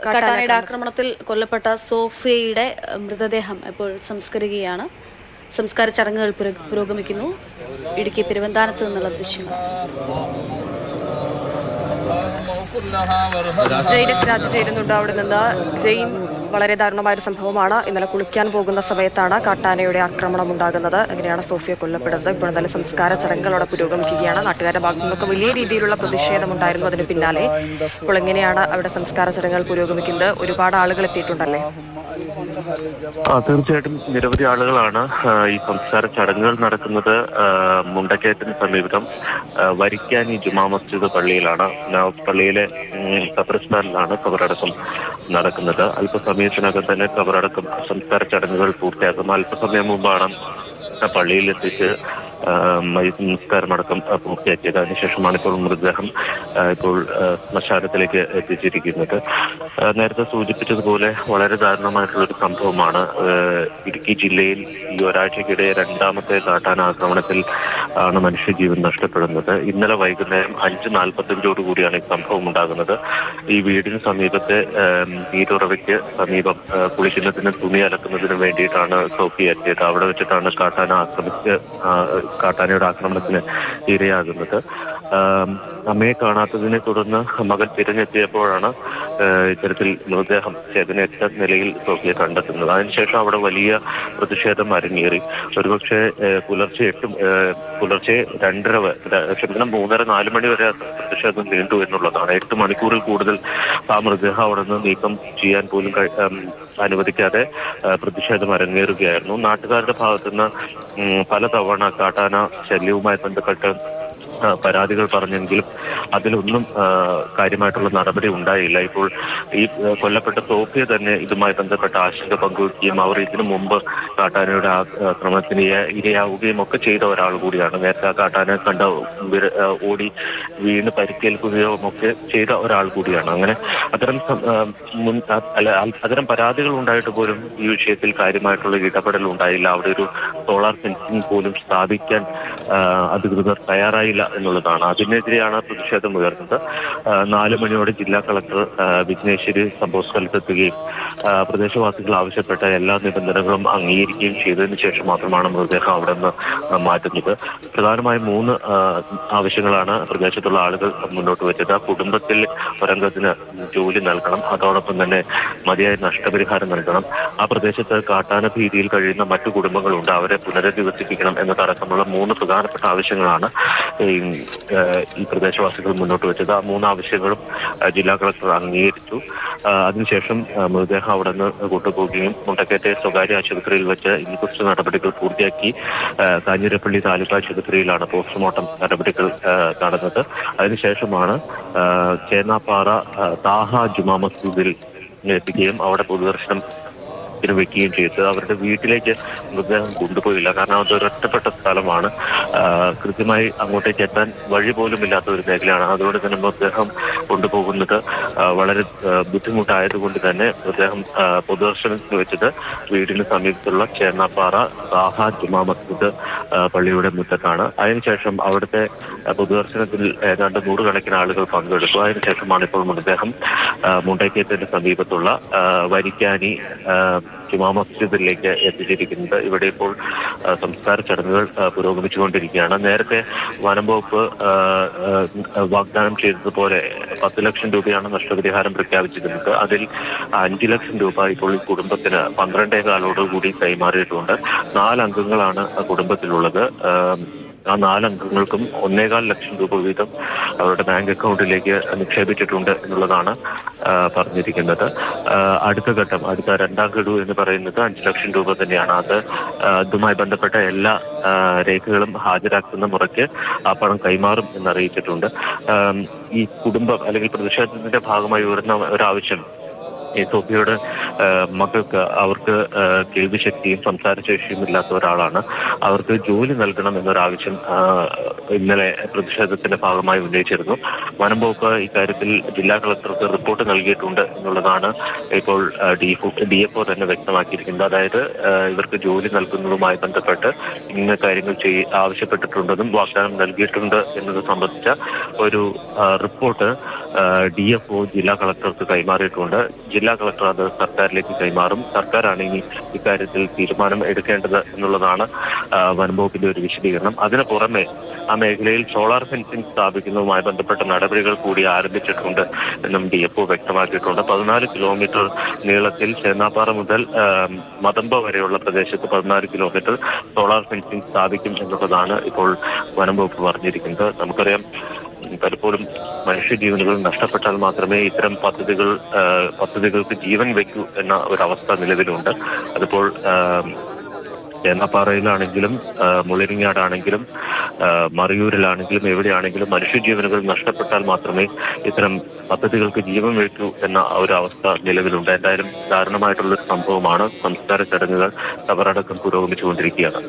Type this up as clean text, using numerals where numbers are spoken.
കാട്ടാനയുടെ ആക്രമണത്തിൽ കൊല്ലപ്പെട്ട സോഫിയയുടെ മൃതദേഹം ഇപ്പോൾ സംസ്കരിക്കുകയാണ്. സംസ്കാര ചടങ്ങുകൾ പുരോഗമിക്കുന്നു. ഇടുക്കി പെരുവന്താനത്ത് നിന്നുള്ള ദൃശ്യങ്ങൾ. ജെയിൻ രാജ് ചേരുന്നുണ്ട് അവിടെ നിന്ന്. ജെയിൻ, വളരെ ദാരുണമായൊരു സംഭവമാണ്. ഇന്നലെ കുളിക്കാൻ പോകുന്ന സമയത്താണ് കാട്ടാനയുടെ ആക്രമണം ഉണ്ടാകുന്നത്. അങ്ങനെയാണ് സോഫിയ കൊല്ലപ്പെടുന്നത്. ഇപ്പോൾ എന്തായാലും സംസ്കാര ചടങ്ങുകളോടെ പുരോഗമിക്കുകയാണ്. നാട്ടുകാരുടെ ഭാഗത്തു നിന്നൊക്കെ വലിയ രീതിയിലുള്ള പ്രതിഷേധമുണ്ടായിരുന്നു അതിന് പിന്നാലെ. ഇപ്പോൾ എങ്ങനെയാണ് അവിടെ സംസ്കാര ചടങ്ങുകൾ പുരോഗമിക്കുന്നത്? ഒരുപാട് ആളുകൾ എത്തിയിട്ടുണ്ടല്ലേ? തീർച്ചയായിട്ടും നിരവധി ആളുകളാണ് ഈ സംസ്കാര ചടങ്ങുകൾ നടക്കുന്നത്. മുണ്ടക്കയത്തിന് സമീപം വരിക്കാനി ജുമാ മസ്ജിദ് പള്ളിയിലാണ്. പള്ളിയിലെ ഖബർസ്ഥാനിലാണ് ഖബറടക്കം നടക്കുന്നത്. അല്പസമയത്തിനകം തന്നെ ഖബറടക്കം സംസ്കാര ചടങ്ങുകൾ പൂർത്തിയാക്കും. അല്പസമയം മുമ്പാണ് പള്ളിയിലെത്തിച്ച് സംസ്കാരമടക്കം പൂർത്തിയാക്കിയത്. അതിനുശേഷമാണ് ഇപ്പോൾ മൃതദേഹം ഇപ്പോൾ ശ്മശാനത്തിലേക്ക് എത്തിച്ചിരിക്കുന്നത്. നേരത്തെ സൂചിപ്പിച്ചതുപോലെ വളരെ ദാരുണമായിട്ടുള്ളൊരു സംഭവമാണ്. ഇടുക്കി ജില്ലയിൽ ഈ ഒരാഴ്ചക്കിടെ രണ്ടാമത്തെ കാട്ടാന ആക്രമണത്തിൽ ആണ് മനുഷ്യജീവൻ നഷ്ടപ്പെടുന്നത്. ഇന്നലെ വൈകുന്നേരം 5:45 കൂടിയാണ് ഈ സംഭവം ഉണ്ടാകുന്നത്. ഈ വീടിന് സമീപത്തെ നീരുറവയ്ക്ക് സമീപം കുളിക്കുന്നതിനും തുണി അലക്കുന്നതിനും വേണ്ടിയിട്ടാണ് സോഫിയ എത്തിയത്. അവിടെ വെച്ചിട്ടാണ് കാട്ടാനയുടെ ആക്രമണത്തിന് ഇരയാകുന്നത്. അമ്മയെ കാണാത്തതിനെ തുടർന്ന് മകൻ തിരഞ്ഞെത്തിയപ്പോഴാണ് ഇത്തരത്തിൽ മൃതദേഹം ചേതനയറ്റ നിലയിൽ സോഫിയെ കണ്ടെത്തുന്നത്. അതിനുശേഷം അവിടെ വലിയ പ്രതിഷേധം അരങ്ങേറി. ഒരുപക്ഷെ പുലർച്ചെ 3:30-4 മണി വരെ പ്രതിഷേധം നീണ്ടു എന്നുള്ളതാണ്. 8 മണിക്കൂറിൽ കൂടുതൽ ആ മൃതദേഹം അവിടെ നിന്ന് നീക്കം ചെയ്യാൻ പോലും അനുവദിക്കാതെ പ്രതിഷേധം അരങ്ങേറുകയായിരുന്നു. നാട്ടുകാരുടെ ഭാഗത്തുനിന്ന് പലതവണ കാട്ടാന ശല്യവുമായി ബന്ധപ്പെട്ട് പരാതികൾ പറഞ്ഞെങ്കിലും അതിലൊന്നും കാര്യമായിട്ടുള്ള നടപടി ഉണ്ടായില്ല. ഇപ്പോൾ ഈ കൊല്ലപ്പെട്ട സോഫിയ തന്നെ ഇതുമായി ബന്ധപ്പെട്ട ആശങ്ക പങ്കുവയ്ക്കുകയും അവർ ഇതിനു മുമ്പ് കാട്ടാനയുടെ ആക്രമണത്തിന് ഇരയാവുകയും ഒക്കെ ചെയ്ത ഒരാൾ കൂടിയാണ്. നേരത്തെ ആ കാട്ടാനെ കണ്ട ഓടി വീണ് പരിക്കേൽക്കുകയോ ഒക്കെ ചെയ്ത ഒരാൾ കൂടിയാണ്. അങ്ങനെ അത്തരം പരാതികൾ ഉണ്ടായിട്ട് പോലും ഈ വിഷയത്തിൽ കാര്യമായിട്ടുള്ള ഇടപെടൽ ഉണ്ടായില്ല. അവിടെ ഒരു സോളാർ ഫെൻസിംഗ് പോലും സ്ഥാപിക്കാൻ അധികൃതർ തയ്യാറായില്ല എന്നുള്ളതാണ്. അതിനെതിരെയാണ് പ്രതിഷേധം ഉയർന്നത്. 4 മണിയോടെ ജില്ലാ കളക്ടർ വിഘ്നേശ്വരി സംഭവ സ്ഥലത്തെത്തുകയും പ്രദേശവാസികൾ ആവശ്യപ്പെട്ട എല്ലാ നിബന്ധനകളും അംഗീകരിക്കുകയും ചെയ്തതിനു ശേഷം മാത്രമാണ് മൃതദേഹം അവിടെ നിന്ന് മാറ്റുന്നത്. പ്രധാനമായും 3 ആവശ്യങ്ങളാണ് പ്രദേശത്തുള്ള ആളുകൾ മുന്നോട്ട് വെച്ചത്. കുടുംബത്തിൽ ഒരംഗത്തിന് ജോലി നൽകണം, അതോടൊപ്പം തന്നെ മതിയായ നഷ്ടപരിഹാരം നൽകണം, ആ പ്രദേശത്ത് കാട്ടാന ഭീതിയിൽ കഴിയുന്ന മറ്റു കുടുംബങ്ങളുണ്ട്, അവരെ പുനരധിവസിപ്പിക്കണം എന്നതടക്കമുള്ള 3 പ്രധാനപ്പെട്ട ആവശ്യങ്ങളാണ് ഈ പ്രദേശവാസികൾ മുന്നോട്ട് വെച്ചത്. ആ 3 ആവശ്യങ്ങളും ജില്ലാ കളക്ടർ അംഗീകരിച്ചു. അതിനുശേഷം മൃതദേഹം അവിടെ നിന്ന് കൊണ്ടുപോവുകയും മുണ്ടക്കയത്തെ സ്വകാര്യ ആശുപത്രിയിൽ വെച്ച് ഇൻക്വസ്റ്റ് നടപടികൾ പൂർത്തിയാക്കി കാഞ്ഞിരപ്പള്ളി താലൂക്ക് ആശുപത്രിയിലാണ് പോസ്റ്റ്മോർട്ടം നടപടികൾ നടന്നത്. അതിനുശേഷമാണ് ചേന്നാപ്പാറ താഹ ജുമാ മസ്ജിദിൽ എത്തിക്കുകയും അവിടെ പൊതുദർശനം വെക്കുകയും ചെയ്തത്. അവരുടെ വീട്ടിലേക്ക് മൃതദേഹം കൊണ്ടുപോയില്ല. കാരണം അത് ഒരൊറ്റപ്പെട്ട സ്ഥലമാണ്. കൃത്യമായി അങ്ങോട്ടേക്ക് എത്താൻ വഴി പോലും ഇല്ലാത്ത ഒരു മേഖലയാണ്. അതുകൊണ്ട് തന്നെ മൃതദേഹം കൊണ്ടുപോകുന്നത് വളരെ ബുദ്ധിമുട്ടായതുകൊണ്ട് തന്നെ മൃതദേഹം പൊതുദർശനത്തിന് വെച്ചത് വീടിന് സമീപത്തുള്ള ചേന്നാപ്പാറ സാഹ ജുമാ മസ്ജിദ് പള്ളിയുടെ മുറ്റത്താണ്. അതിനുശേഷം അവിടുത്തെ പൊതുദർശനത്തിൽ ഏതാണ്ട് 100 കണക്കിന് ആളുകൾ പങ്കെടുത്തു. അതിനുശേഷമാണ് ഇപ്പോൾ മൃതദേഹം മുണ്ടക്കയത്തിന്റെ സമീപത്തുള്ള വരിക്കാനി ജുമാ മസ്ജിദിലേക്ക് എത്തിച്ചിരിക്കുന്നത്. ഇവിടെ ഇപ്പോൾ സംസ്കാര ചടങ്ങുകൾ പുരോഗമിച്ചുകൊണ്ടിരിക്കുകയാണ്. നേരത്തെ വനം വകുപ്പ് വാഗ്ദാനം ചെയ്തതുപോലെ 10 ലക്ഷം രൂപയാണ് നഷ്ടപരിഹാരം പ്രഖ്യാപിച്ചിരുന്നത്. അതിൽ 5 ലക്ഷം രൂപ ഇപ്പോൾ ഈ കുടുംബത്തിന് 12.25 കൈമാറിയിട്ടുണ്ട്. 4 അംഗങ്ങളാണ് കുടുംബത്തിലുള്ളത്. ആ 4 അംഗങ്ങൾക്കും 1.25 ലക്ഷം രൂപ വീതം അവരുടെ ബാങ്ക് അക്കൗണ്ടിലേക്ക് നിക്ഷേപിച്ചിട്ടുണ്ട് എന്നുള്ളതാണ് പറഞ്ഞിരിക്കുന്നത്. അടുത്ത ഘട്ടം, അടുത്ത 2ാം ഗഡു എന്ന് പറയുന്നത് 5 ലക്ഷം രൂപ തന്നെയാണ്. അതുമായി ബന്ധപ്പെട്ട എല്ലാ രേഖകളും ഹാജരാക്കുന്ന മുറയ്ക്ക് ആ പണം കൈമാറും എന്നറിയിച്ചിട്ടുണ്ട്. ഈ കുടുംബം അല്ലെങ്കിൽ പ്രതിഷേധത്തിന്റെ ഭാഗമായി ഉയർന്ന ഒരാവശ്യം സോഫിയയുടെ മക്കൾക്ക്, അവർക്ക് കേൾവിശക്തിയും സംസാരശേഷിയും ഇല്ലാത്ത ഒരാളാണ്, അവർക്ക് ജോലി നൽകണം എന്നൊരാവശ്യം ഇന്നലെ പ്രതിഷേധത്തിന്റെ ഭാഗമായി ഉന്നയിച്ചിരുന്നു. വനം വകുപ്പ് ഇക്കാര്യത്തിൽ ജില്ലാ കളക്ടർക്ക് റിപ്പോർട്ട് നൽകിയിട്ടുണ്ട് എന്നുള്ളതാണ് ഇപ്പോൾ DFO തന്നെ വ്യക്തമാക്കിയിരിക്കുന്നത്. അതായത് ഇവർക്ക് ജോലി നൽകുന്നതുമായി ബന്ധപ്പെട്ട് ഇന്ന കാര്യങ്ങൾ ആവശ്യപ്പെട്ടിട്ടുണ്ടെന്നും വാഗ്ദാനം നൽകിയിട്ടുണ്ട് എന്നത് സംബന്ധിച്ച ഒരു റിപ്പോർട്ട് DFO ജില്ലാ കളക്ടർക്ക് കൈമാറിയിട്ടുണ്ട്. ജില്ലാ കളക്ടർ അത് സർക്കാരിലേക്ക് കൈമാറും. സർക്കാരാണ് ഇനി ഇക്കാര്യത്തിൽ തീരുമാനം എടുക്കേണ്ടത് എന്നുള്ളതാണ് വനംവകുപ്പിന്റെ ഒരു വിശദീകരണം. അതിനു പുറമെ ആ മേഖലയിൽ സോളാർ ഫെൻസിംഗ് സ്ഥാപിക്കുന്നതുമായി ബന്ധപ്പെട്ട നടപടികൾ കൂടി ആരംഭിച്ചിട്ടുണ്ട് എന്നും DFO വ്യക്തമാക്കിയിട്ടുണ്ട്. 14 കിലോമീറ്റർ നീളത്തിൽ ചേന്നാപ്പാറ മുതൽ മതമ്പ വരെയുള്ള പ്രദേശത്ത് 14 കിലോമീറ്റർ സോളാർ ഫെൻസിംഗ് സ്ഥാപിക്കും എന്നുള്ളതാണ് ഇപ്പോൾ വനംവകുപ്പ് പറഞ്ഞിരിക്കുന്നത്. നമുക്കറിയാം, പലപ്പോഴും മനുഷ്യജീവനുകൾ നഷ്ടപ്പെട്ടാൽ മാത്രമേ ഇത്തരം പദ്ധതികൾക്ക് ജീവൻ വയ്ക്കൂ എന്ന ഒരവസ്ഥ നിലവിലുണ്ട്. അതിപ്പോൾ ചേന്നാപ്പാറയിലാണെങ്കിലും മുള്ളരിങ്ങാടാണെങ്കിലും മറയൂരിലാണെങ്കിലും എവിടെയാണെങ്കിലും മനുഷ്യജീവനുകൾ നഷ്ടപ്പെട്ടാൽ മാത്രമേ ഇത്തരം പദ്ധതികൾക്ക് ജീവൻ വയ്ക്കൂ എന്ന ഒരു അവസ്ഥ നിലവിലുണ്ട്. എന്തായാലും ദാരുണമായിട്ടുള്ളൊരു സംഭവമാണ്. സംസ്കാര ചടങ്ങുകൾ കബറടക്കം പുരോഗമിച്ചുകൊണ്ടിരിക്കുകയാണ്.